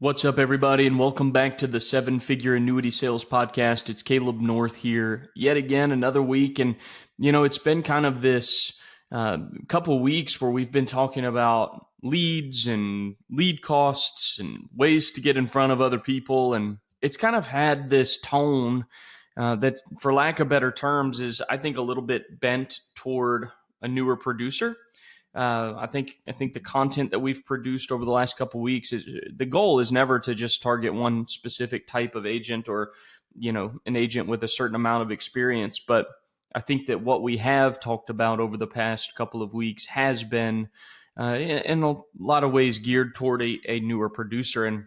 What's up, everybody, and welcome back to the Figure Annuity Sales podcast. It's Caleb North here yet again, another week. And, it's been kind of this couple weeks where we've been talking about leads and lead costs and ways to get in front of other people. And it's kind of had this tone that, for lack of better terms, is, I think, a little bit bent toward a newer producer. I think the content that we've produced over the last couple of weeks the goal is never to just target one specific type of agent or, an agent with a certain amount of experience. But I think that what we have talked about over the past couple of weeks has been in a lot of ways geared toward a newer producer. And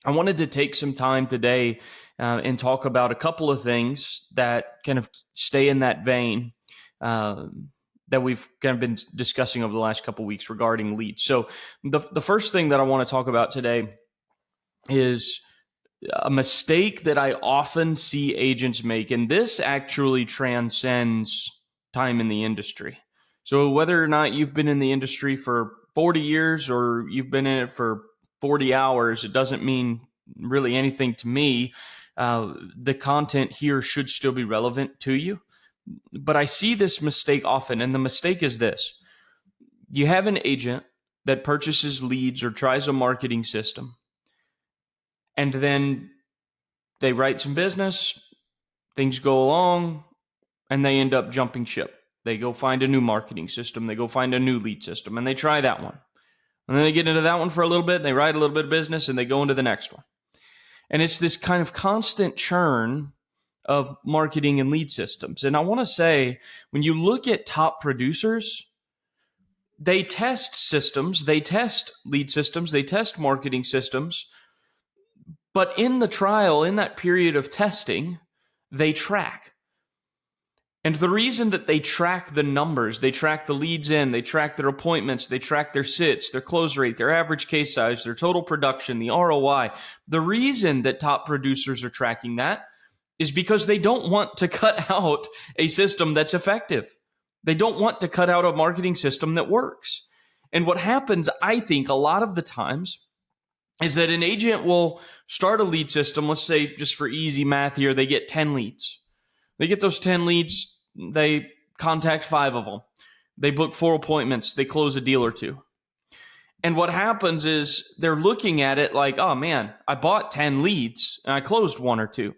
I wanted to take some time today and talk about a couple of things that kind of stay in that vein. That we've kind of been discussing over the last couple of weeks regarding leads. So the first thing that I want to talk about today is a mistake that I often see agents make, and this actually transcends time in the industry. So whether or not you've been in the industry for 40 years or you've been in it for 40 hours, it doesn't mean really anything to me. The content here should still be relevant to you. But I see this mistake often, and the mistake is this. You have an agent that purchases leads or tries a marketing system, and then they write some business, things go along, and they end up jumping ship. They go find a new marketing system, they go find a new lead system, and they try that one. And then they get into that one for a little bit, and they write a little bit of business, and they go into the next one. And it's this kind of constant churn of marketing and lead systems. And I want to say, when you look at top producers, they test systems, they test lead systems, they test marketing systems, but in the trial, in that period of testing, they track. And the reason that they track the numbers, they track the leads in, they track their appointments, they track their sits, their close rate, their average case size, their total production, the ROI. The reason that top producers are tracking that is because they don't want to cut out a system that's effective. They don't want to cut out a marketing system that works. And what happens, I think, a lot of the times is that an agent will start a lead system. Let's say, just for easy math here, they get 10 leads. They get those 10 leads, they contact 5 of them. They book 4 appointments, they close a deal or 2. And what happens is they're looking at it like, oh man, I bought 10 leads and I closed 1 or 2.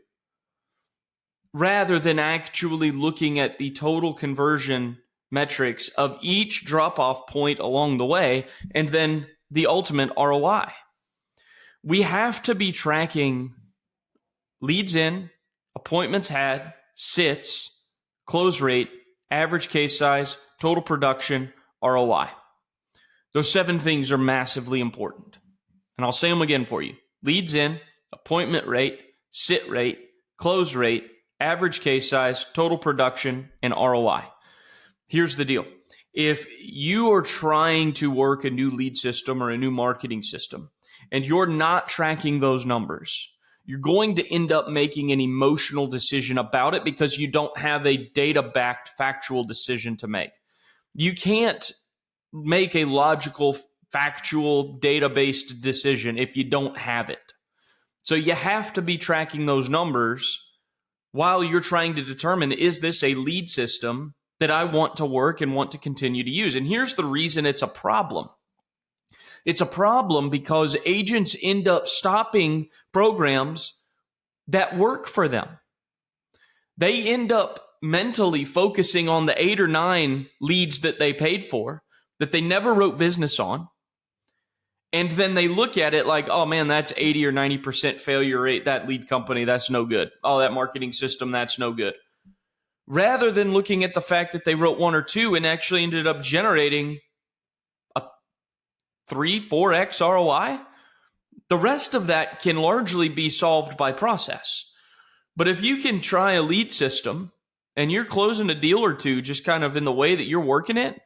Rather than actually looking at the total conversion metrics of each drop-off point along the way, and then the ultimate ROI. We have to be tracking leads in, appointments had, sits, close rate, average case size, total production, ROI. Those 7 things are massively important. And I'll say them again for you. Leads in, appointment rate, sit rate, close rate, average case size, total production, and ROI. Here's the deal. If you are trying to work a new lead system or a new marketing system, and you're not tracking those numbers, you're going to end up making an emotional decision about it because you don't have a data-backed factual decision to make. You can't make a logical, factual, data-based decision if you don't have it. So you have to be tracking those numbers while you're trying to determine, is this a lead system that I want to work and want to continue to use? And here's the reason it's a problem. It's a problem because agents end up stopping programs that work for them. They end up mentally focusing on the 8 or 9 leads that they paid for, that they never wrote business on. And then they look at it like, oh man, that's 80 or 90% failure rate. That lead company, that's no good. Oh, that marketing system, that's no good. Rather than looking at the fact that they wrote 1 or 2 and actually ended up generating a 3-4x ROI, the rest of that can largely be solved by process. But if you can try a lead system and you're closing a deal or 2 just kind of in the way that you're working it,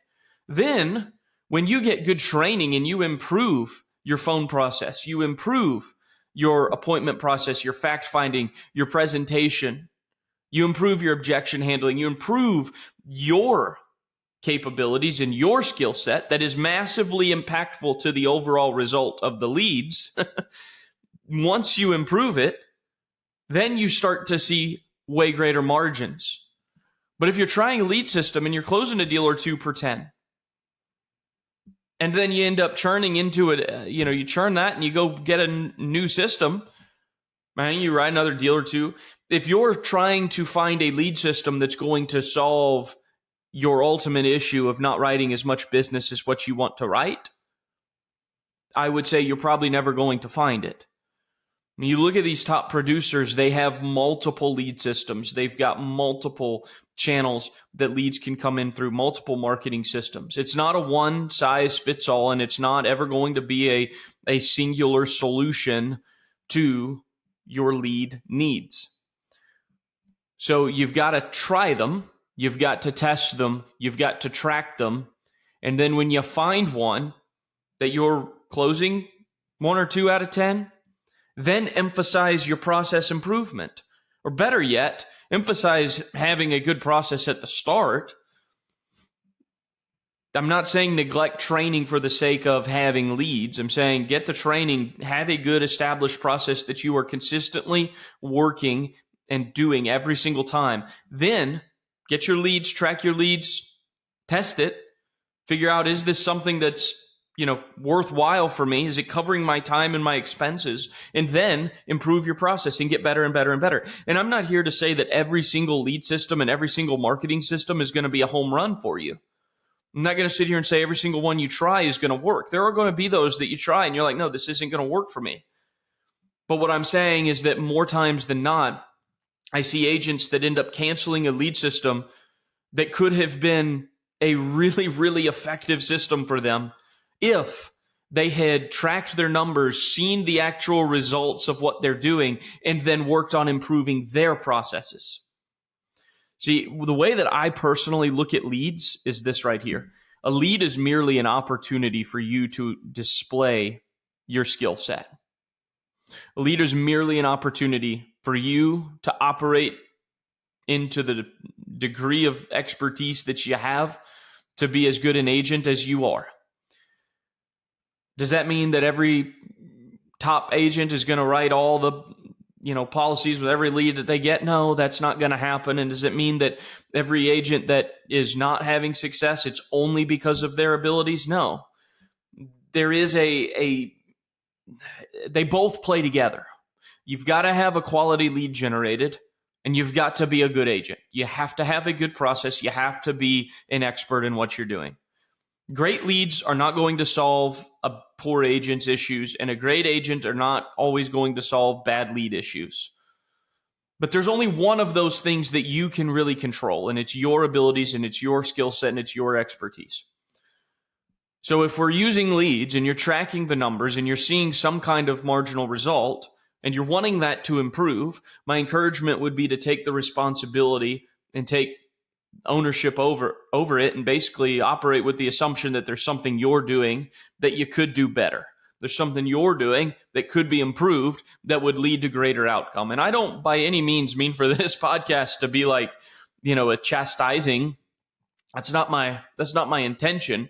then when you get good training and you improve your phone process, you improve your appointment process, your fact finding, your presentation, you improve your objection handling, you improve your capabilities and your skill set that is massively impactful to the overall result of the leads, once you improve it, then you start to see way greater margins. But if you're trying a lead system and you're closing a deal or two per 10, and then you end up churning into it, you churn that and you go get a new system, man, you write another deal or two. If you're trying to find a lead system that's going to solve your ultimate issue of not writing as much business as what you want to write, I would say you're probably never going to find it. When you look at these top producers, they have multiple lead systems. They've got multiple channels that leads can come in through, multiple marketing systems. It's not a one size fits all, and it's not ever going to be a singular solution to your lead needs. So you've got to try them. You've got to test them. You've got to track them. And then when you find one that you're closing 1 or 2 out of 10, then emphasize your process improvement. Or better yet, emphasize having a good process at the start. I'm not saying neglect training for the sake of having leads. I'm saying get the training, have a good established process that you are consistently working and doing every single time. Then get your leads, track your leads, test it, figure out, is this something that's worthwhile for me? Is it covering my time and my expenses? And then improve your process and get better and better and better. And I'm not here to say that every single lead system and every single marketing system is going to be a home run for you. I'm not going to sit here and say every single one you try is going to work. There are going to be those that you try and you're like, no, this isn't going to work for me. But what I'm saying is that more times than not, I see agents that end up canceling a lead system that could have been a really, really effective system for them if they had tracked their numbers, seen the actual results of what they're doing, and then worked on improving their processes. See, the way that I personally look at leads is this right here. A lead is merely an opportunity for you to display your skill set. A lead is merely an opportunity for you to operate into the degree of expertise that you have to be as good an agent as you are. Does that mean that every top agent is going to write all the policies with every lead that they get? No, that's not going to happen. And does it mean that every agent that is not having success, it's only because of their abilities? No. There is they both play together. You've got to have a quality lead generated, and you've got to be a good agent. You have to have a good process. You have to be an expert in what you're doing. Great leads are not going to solve a poor agent's issues, and a great agent are not always going to solve bad lead issues. But there's only one of those things that you can really control, and it's your abilities, and it's your skill set, and it's your expertise. So if we're using leads and you're tracking the numbers and you're seeing some kind of marginal result and you're wanting that to improve, my encouragement would be to take the responsibility and take ownership over it and basically operate with the assumption that there's something you're doing that you could do better. There's something you're doing that could be improved that would lead to greater outcome. And I don't by any means mean for this podcast to be like, a chastising. That's not my intention,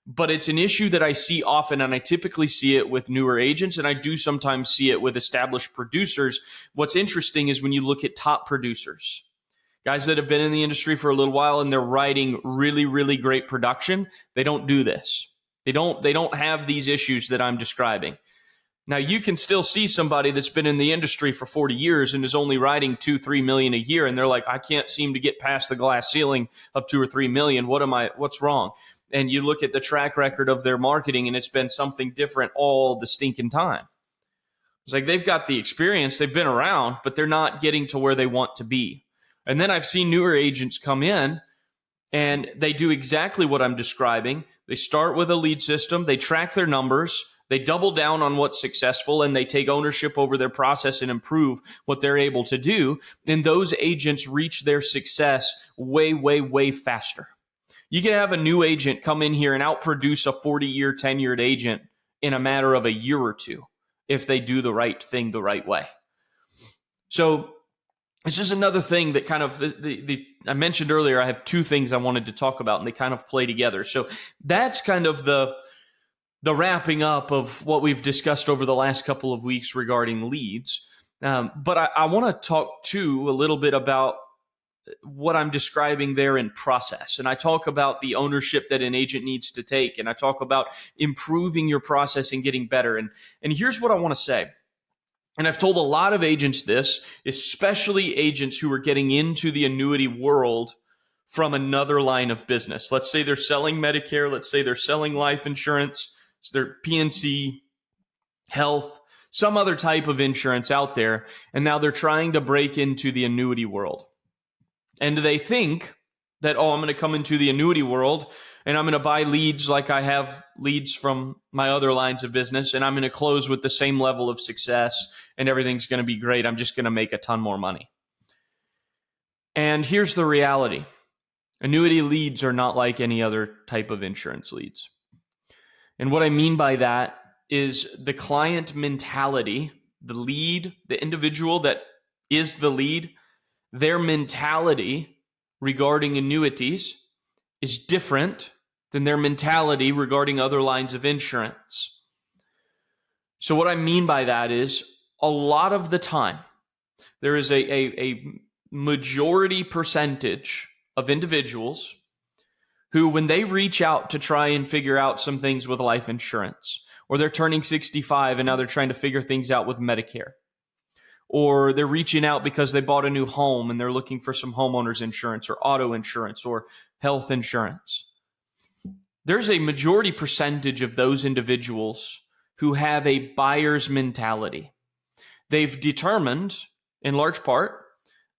but it's an issue that I see often, and I typically see it with newer agents, and I do sometimes see it with established producers. What's interesting is when you look at top producers, guys that have been in the industry for a little while and they're writing really, really great production, they don't do this. They don't have these issues that I'm describing. Now, you can still see somebody that's been in the industry for 40 years and is only writing 2-3 million a year, and they're like, I can't seem to get past the glass ceiling of 2 or 3 million. What's wrong? And you look at the track record of their marketing, and it's been something different all the stinking time. It's like they've got the experience, they've been around, but they're not getting to where they want to be. And then I've seen newer agents come in and they do exactly what I'm describing. They start with a lead system, they track their numbers, they double down on what's successful, and they take ownership over their process and improve what they're able to do. And those agents reach their success way, way, way faster. You can have a new agent come in here and outproduce a 40-year, tenured agent in a matter of a year or two if they do the right thing the right way. So it's just another thing that kind of, I mentioned earlier, I have 2 things I wanted to talk about, and they kind of play together. So that's kind of the the wrapping up of what we've discussed over the last couple of weeks regarding leads. But I want to talk too a little bit about what I'm describing there in process. And I talk about the ownership that an agent needs to take. And I talk about improving your process and getting better. And here's what I want to say. And I've told a lot of agents this, especially agents who are getting into the annuity world from another line of business. Let's say they're selling Medicare. Let's say they're selling life insurance. So they're PNC, health, some other type of insurance out there. And now they're trying to break into the annuity world. And they think that, I'm going to come into the annuity world and I'm going to buy leads like I have leads from my other lines of business, and I'm going to close with the same level of success and everything's going to be great. I'm just going to make a ton more money. And here's the reality. Annuity leads are not like any other type of insurance leads. And what I mean by that is the client mentality, the lead, the individual that is the lead, their mentality regarding annuities is different than their mentality regarding other lines of insurance. So what I mean by that is a lot of the time, there is a majority percentage of individuals who, when they reach out to try and figure out some things with life insurance, or they're turning 65 and now they're trying to figure things out with Medicare, or they're reaching out because they bought a new home and they're looking for some homeowners insurance or auto insurance or health insurance. There's a majority percentage of those individuals who have a buyer's mentality. They've determined, in large part,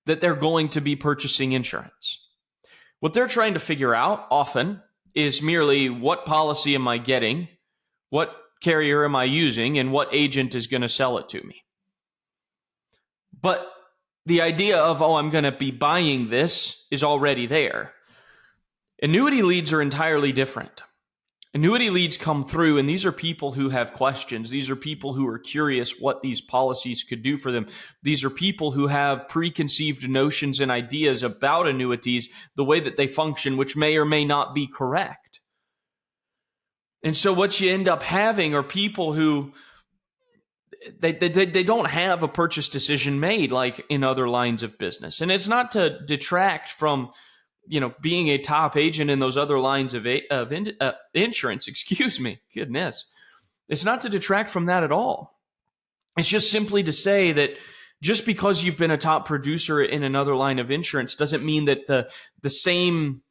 that they're going to be purchasing insurance. What they're trying to figure out often is merely, what policy am I getting, what carrier am I using, and what agent is going to sell it to me. But the idea of, I'm going to be buying this is already there. Annuity leads are entirely different. Annuity leads come through, and these are people who have questions. These are people who are curious what these policies could do for them. These are people who have preconceived notions and ideas about annuities, the way that they function, which may or may not be correct. And so what you end up having are people who they don't have a purchase decision made like in other lines of business. And it's not to detract from, being a top agent in those other lines of insurance, goodness. It's not to detract from that at all. It's just simply to say that just because you've been a top producer in another line of insurance doesn't mean that the same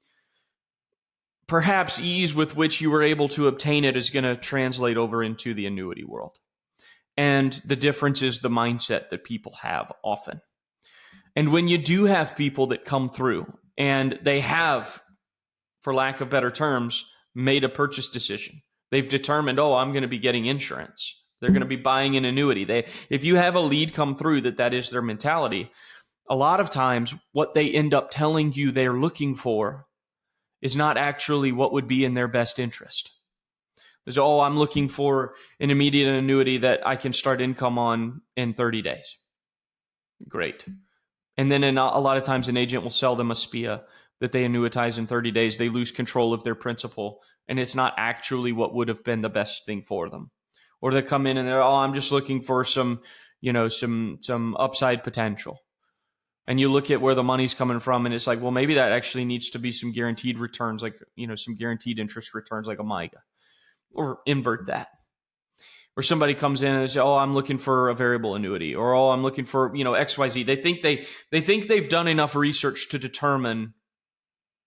perhaps ease with which you were able to obtain it is going to translate over into the annuity world. And the difference is the mindset that people have often. And when you do have people that come through and they have, for lack of better terms, made a purchase decision, they've determined, I'm going to be getting insurance. They're going to be buying an annuity. If you have a lead come through that is their mentality, a lot of times what they end up telling you they're looking for is not actually what would be in their best interest. There's, I'm looking for an immediate annuity that I can start income on in 30 days. Great. And then a lot of times an agent will sell them a SPIA that they annuitize in 30 days. They lose control of their principal, and it's not actually what would have been the best thing for them. Or they come in and they're, I'm just looking for some upside potential. And you look at where the money's coming from, and it's like, well, maybe that actually needs to be some guaranteed returns, like, some guaranteed interest returns like a MIGA. Or invert that. Or somebody comes in and they say, I'm looking for a variable annuity, or I'm looking for, XYZ. They think they've done enough research to determine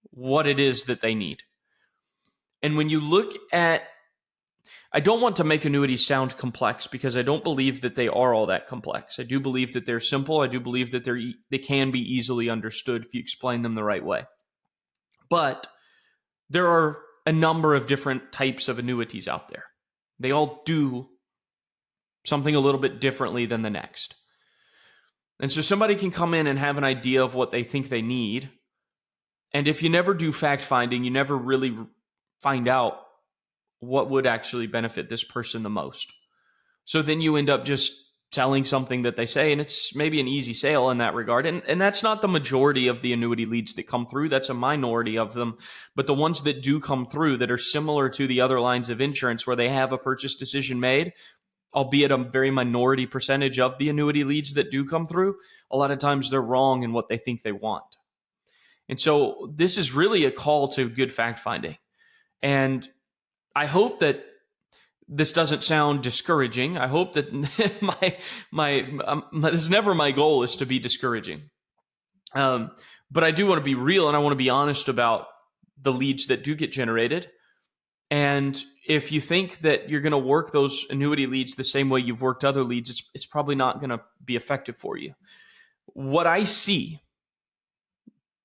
what it is that they need. And when you look at, I don't want to make annuities sound complex because I don't believe that they are all that complex. I do believe that they're simple. I do believe that they can be easily understood if you explain them the right way. But there are a number of different types of annuities out there. They all do something a little bit differently than the next. And so somebody can come in and have an idea of what they think they need. And if you never do fact finding, you never really find out what would actually benefit this person the most. So then you end up just selling something that they say, and it's maybe an easy sale in that regard. And that's not the majority of the annuity leads that come through. That's a minority of them. But the ones that do come through that are similar to the other lines of insurance where they have a purchase decision made, albeit a very minority percentage of the annuity leads that do come through, a lot of times they're wrong in what they think they want. And so this is really a call to good fact finding. And I hope that this doesn't sound discouraging. I hope that this is never my goal is to be discouraging. But I do want to be real and I want to be honest about the leads that do get generated. And if you think that you're going to work those annuity leads the same way you've worked other leads, it's probably not going to be effective for you. What I see,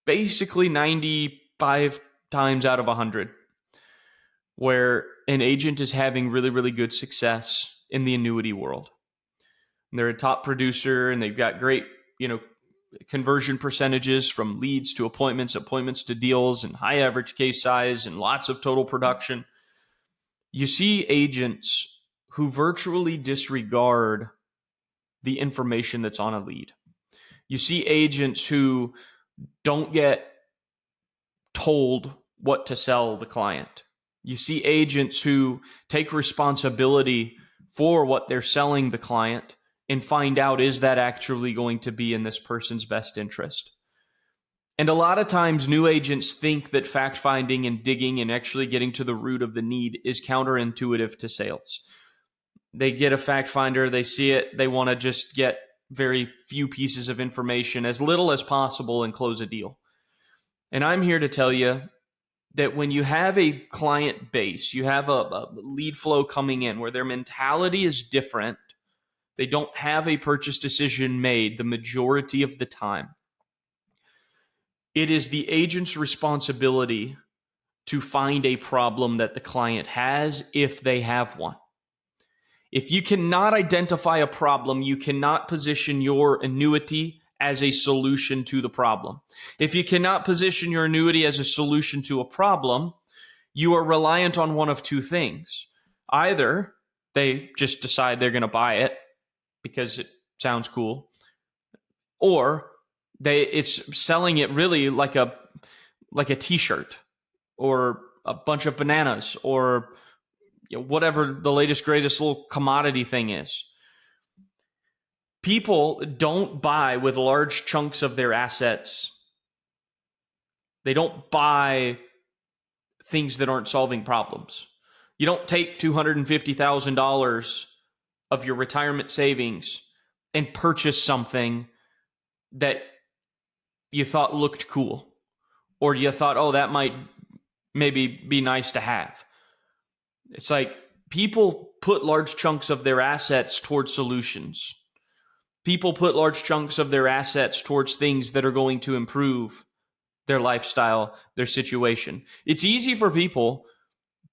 basically 95 times out of 100, where an agent is having really, really good success in the annuity world. And they're a top producer and they've got great, conversion percentages from leads to appointments to deals, and high average case size and lots of total production. You see agents who virtually disregard the information that's on a lead. You see agents who don't get told what to sell the client. You see agents who take responsibility for what they're selling the client and find out, is that actually going to be in this person's best interest? And a lot of times new agents think that fact finding and digging and actually getting to the root of the need is counterintuitive to sales. They get a fact finder, they see it, they want to just get very few pieces of information, as little as possible, and close a deal. And I'm here to tell you that when you have a client base, you have a lead flow coming in where their mentality is different, they don't have a purchase decision made the majority of the time, it is the agent's responsibility to find a problem that the client has if they have one. If you cannot identify a problem, you cannot position your annuity as a solution to the problem. If you cannot position your annuity as a solution to a problem, you are reliant on one of two things. Either they just decide they're going to buy it because it sounds cool, or it's selling it really like a t-shirt or a bunch of bananas or whatever the latest greatest little commodity thing is. People don't buy with large chunks of their assets. They don't buy things that aren't solving problems. You don't take $250,000 of your retirement savings and purchase something that you thought looked cool, or you thought, oh, that might maybe be nice to have. It's like people put large chunks of their assets towards solutions. People put large chunks of their assets towards things that are going to improve their lifestyle, their situation. It's easy for people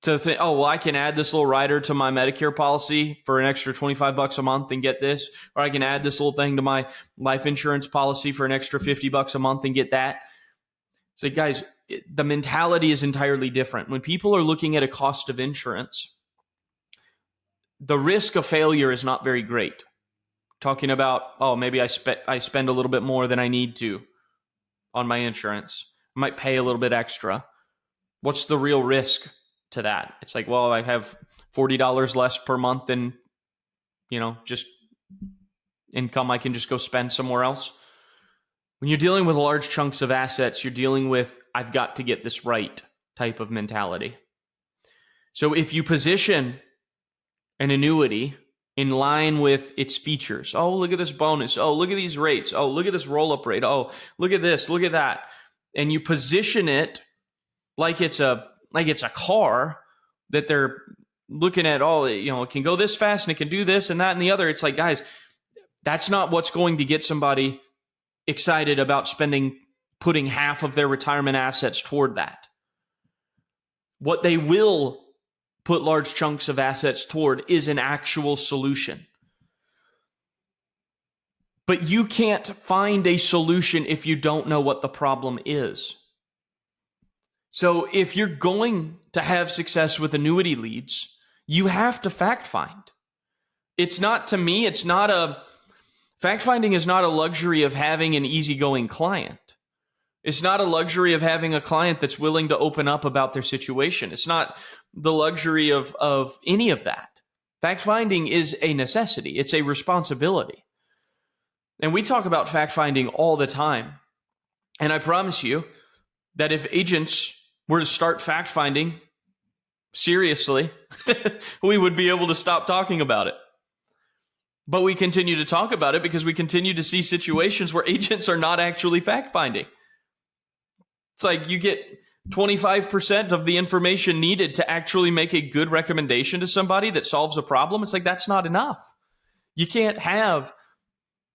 to think, oh, well, I can add this little rider to my Medicare policy for an extra $25 a month and get this, or I can add this little thing to my life insurance policy for an extra $50 a month and get that. So guys, the mentality is entirely different. When people are looking at a cost of insurance, the risk of failure is not very great. Talking about, oh, maybe I spend a little bit more than I need to on my insurance. I might pay a little bit extra. What's the real risk to that? It's like, well, I have $40 less per month than, just income I can just go spend somewhere else. When you're dealing with large chunks of assets, you're dealing with, I've got to get this right type of mentality. So if you position an annuity in line with its features, oh, look at this bonus, oh, look at these rates, oh, look at this roll-up rate, oh, look at this, look at that, and you position it like it's a car that they're looking at, oh, it can go this fast and it can do this and that and the other. It's like, guys, that's not what's going to get somebody excited about putting half of their retirement assets toward that. What they will put large chunks of assets toward is an actual solution. But you can't find a solution if you don't know what the problem is. So if you're going to have success with annuity leads, you have to fact find. It's not, to me, fact finding is not a luxury of having an easygoing client. It's not a luxury of having a client that's willing to open up about their situation. It's not the luxury of any of that. Fact finding is a necessity. It's a responsibility. And we talk about fact finding all the time. And I promise you that if agents were to start fact finding seriously, we would be able to stop talking about it. But we continue to talk about it because we continue to see situations where agents are not actually fact finding. It's like you get 25% of the information needed to actually make a good recommendation to somebody that solves a problem. It's like, that's not enough. You can't have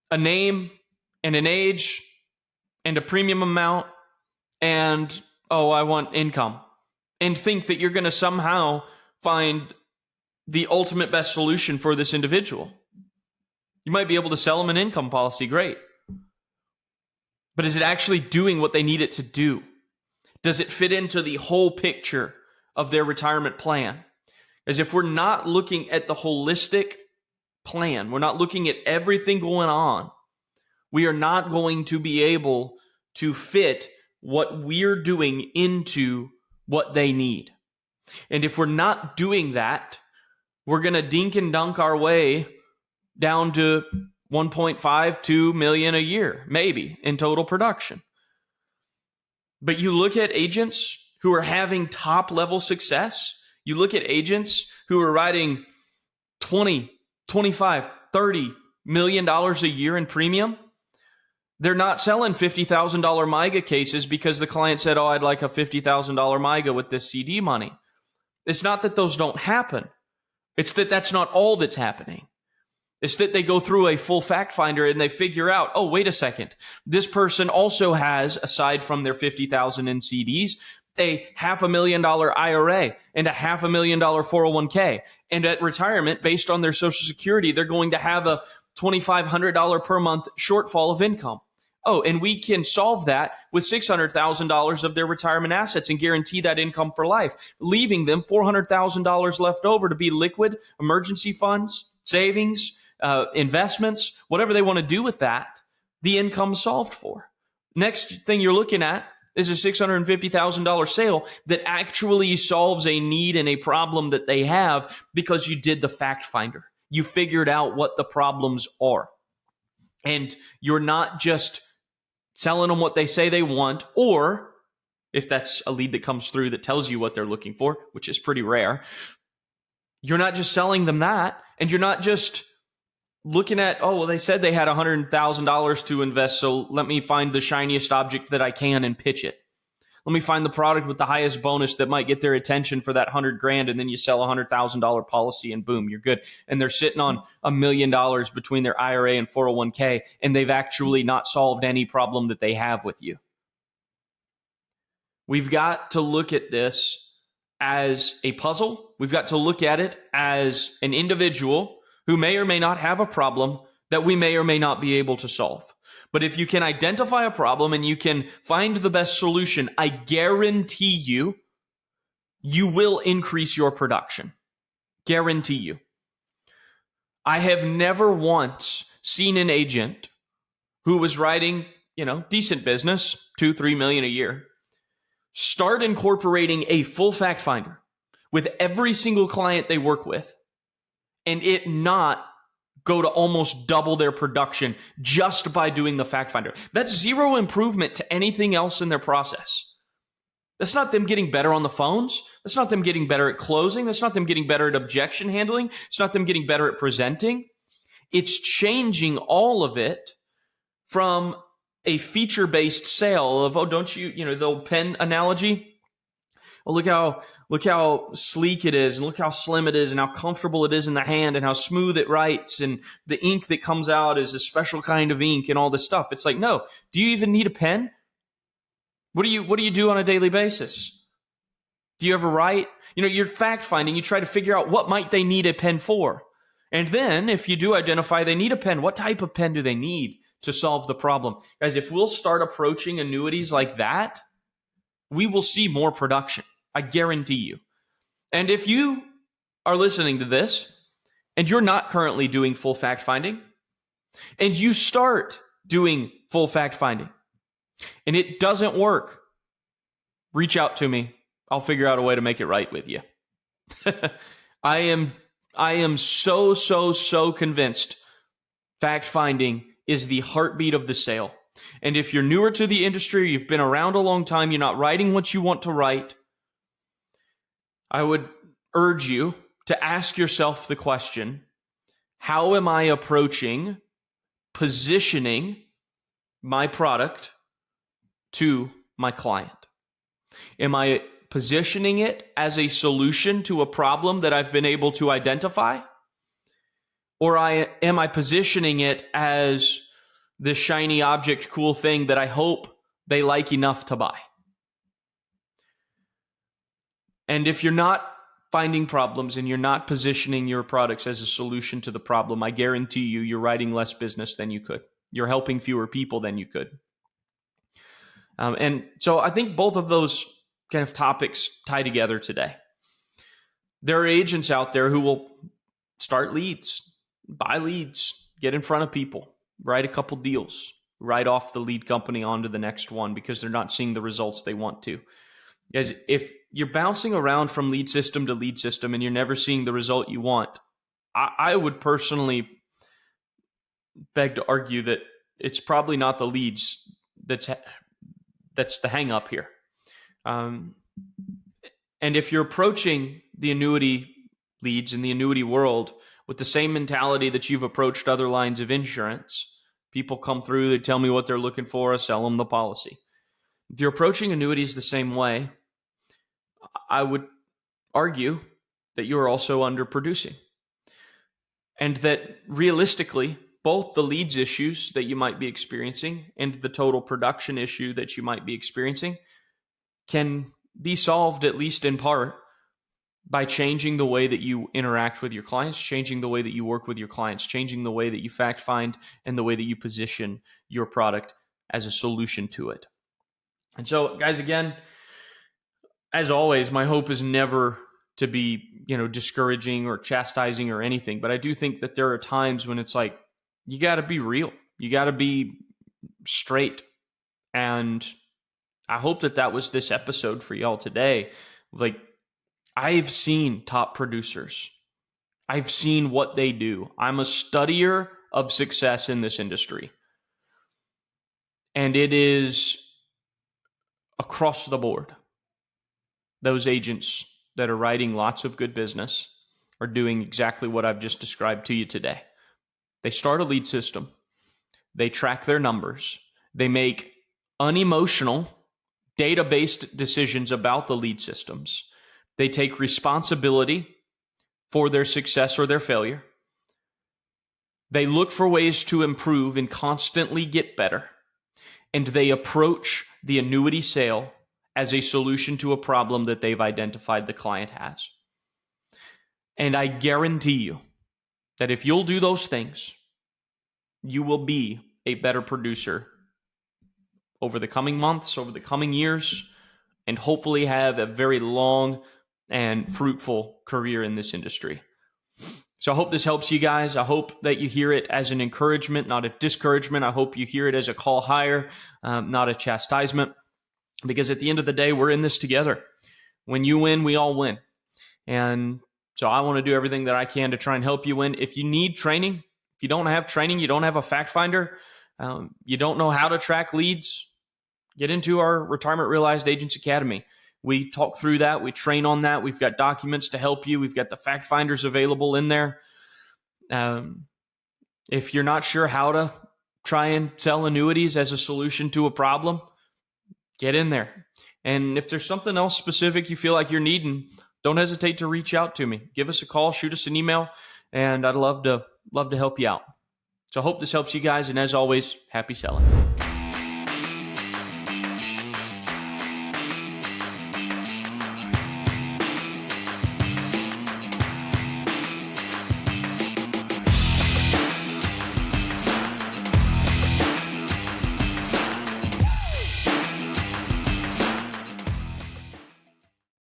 a name and an age and a premium amount and, oh, I want income, and think that you're going to somehow find the ultimate best solution for this individual. You might be able to sell them an income policy, great. But is it actually doing what they need it to do? Does it fit into the whole picture of their retirement plan? As if we're not looking at the holistic plan, we're not looking at everything going on, we are not going to be able to fit what we're doing into what they need. And if we're not doing that, we're going to dink and dunk our way down to 1.5, 2 million a year, maybe, in total production. But you look at agents who are having top level success, you look at agents who are writing 20, 25, 30 million dollars a year in premium. They're not selling $50,000 MIGA cases because the client said, oh, I'd like a $50,000 MIGA with this CD money. It's not that those don't happen. It's that that's not all that's happening. It's that they go through a full fact finder and they figure out, oh, wait a second. This person also has, aside from their $50,000 in CDs, a $500,000 IRA and a $500,000 401k. And at retirement, based on their Social Security, they're going to have a $2,500 per month shortfall of income. Oh, and we can solve that with $600,000 of their retirement assets and guarantee that income for life, leaving them $400,000 left over to be liquid, emergency funds, savings, investments, whatever they want to do with that, the income solved for. Next thing you're looking at is a $650,000 sale that actually solves a need and a problem that they have because you did the fact finder. You figured out what the problems are. And you're not just selling them what they say they want, or if that's a lead that comes through that tells you what they're looking for, which is pretty rare, you're not just selling them that, and you're not just looking at, oh, well, they said they had $100,000 to invest, so let me find the shiniest object that I can and pitch it. Let me find the product with the highest bonus that might get their attention for that $100,000, and then you sell a $100,000 policy, and boom, you're good. And they're sitting on $1 million between their IRA and 401k, and they've actually not solved any problem that they have with you. We've got to look at this as a puzzle. We've got to look at it as an individual who may or may not have a problem that we may or may not be able to solve. But if you can identify a problem and you can find the best solution, I guarantee you, you will increase your production. Guarantee you. I have never once seen an agent who was writing, decent business, 2-3 million a year, start incorporating a full fact finder with every single client they work with, and it not go to almost double their production just by doing the fact finder. That's zero improvement to anything else in their process. That's not them getting better on the phones. That's not them getting better at closing. That's not them getting better at objection handling. It's not them getting better at presenting. It's changing all of it from a feature-based sale of, oh, don't you, the old pen analogy? Oh, look how sleek it is, and look how slim it is, and how comfortable it is in the hand, and how smooth it writes, and the ink that comes out is a special kind of ink, and all this stuff. It's like, no, do you even need a pen? What do you do on a daily basis? Do you ever write? You're fact finding. You try to figure out what might they need a pen for. And then if you do identify they need a pen, what type of pen do they need to solve the problem? Guys, if we'll start approaching annuities like that, we will see more production. I guarantee you. And if you are listening to this and you're not currently doing full fact finding, and you start doing full fact finding and it doesn't work, reach out to me. I'll figure out a way to make it right with you. I am so convinced fact finding is the heartbeat of the sale. And if you're newer to the industry, you've been around a long time, you're not writing what you want to write, I would urge you to ask yourself the question, how am I approaching positioning my product to my client? Am I positioning it as a solution to a problem that I've been able to identify? Or am I positioning it as this shiny object, cool thing that I hope they like enough to buy? And if you're not finding problems and you're not positioning your products as a solution to the problem, I guarantee you, you're writing less business than you could. You're helping fewer people than you could. And so I think both of those kind of topics tie together today. There are agents out there who will start leads, buy leads, get in front of people, write a couple deals, write off the lead company onto the next one because they're not seeing the results they want to. Because if you're bouncing around from lead system to lead system and you're never seeing the result you want, I would personally beg to argue that it's probably not the leads that's the hang up here. And if you're approaching the annuity leads in the annuity world with the same mentality that you've approached other lines of insurance, people come through, they tell me what they're looking for, I sell them the policy. If you're approaching annuities the same way, I would argue that you're also underproducing. And that realistically, both the leads issues that you might be experiencing and the total production issue that you might be experiencing can be solved, at least in part, by changing the way that you interact with your clients, changing the way that you work with your clients, changing the way that you fact find, and the way that you position your product as a solution to it. And so, guys, again, as always, my hope is never to be, discouraging or chastising or anything, but I do think that there are times when it's like, you got to be real. You got to be straight. And I hope that was this episode for y'all today. Like, I've seen top producers. I've seen what they do. I'm a studier of success in this industry. And it is across the board. Those agents that are writing lots of good business are doing exactly what I've just described to you today. They start a lead system. They track their numbers. They make unemotional, data-based decisions about the lead systems. They take responsibility for their success or their failure. They look for ways to improve and constantly get better. And they approach the annuity sale as a solution to a problem that they've identified the client has. And I guarantee you that if you'll do those things, you will be a better producer over the coming months, over the coming years, and hopefully have a very long and fruitful career in this industry. So I hope this helps you guys. I hope that you hear it as an encouragement, not a discouragement. I hope you hear it as a call higher, not a chastisement, because at the end of the day, we're in this together. When you win, we all win. And so I want to do everything that I can to try and help you win. If you need training, if you don't have training, you don't have a fact finder, you don't know how to track leads, get into our Retirement Realized Agents Academy. We talk through that. We train on that. We've got documents to help you. We've got the fact finders available in there. If you're not sure how to try and sell annuities as a solution to a problem, get in there. And if there's something else specific you feel like you're needing, don't hesitate to reach out to me. Give us a call, shoot us an email, and I'd love to help you out. So I hope this helps you guys. And as always, happy selling.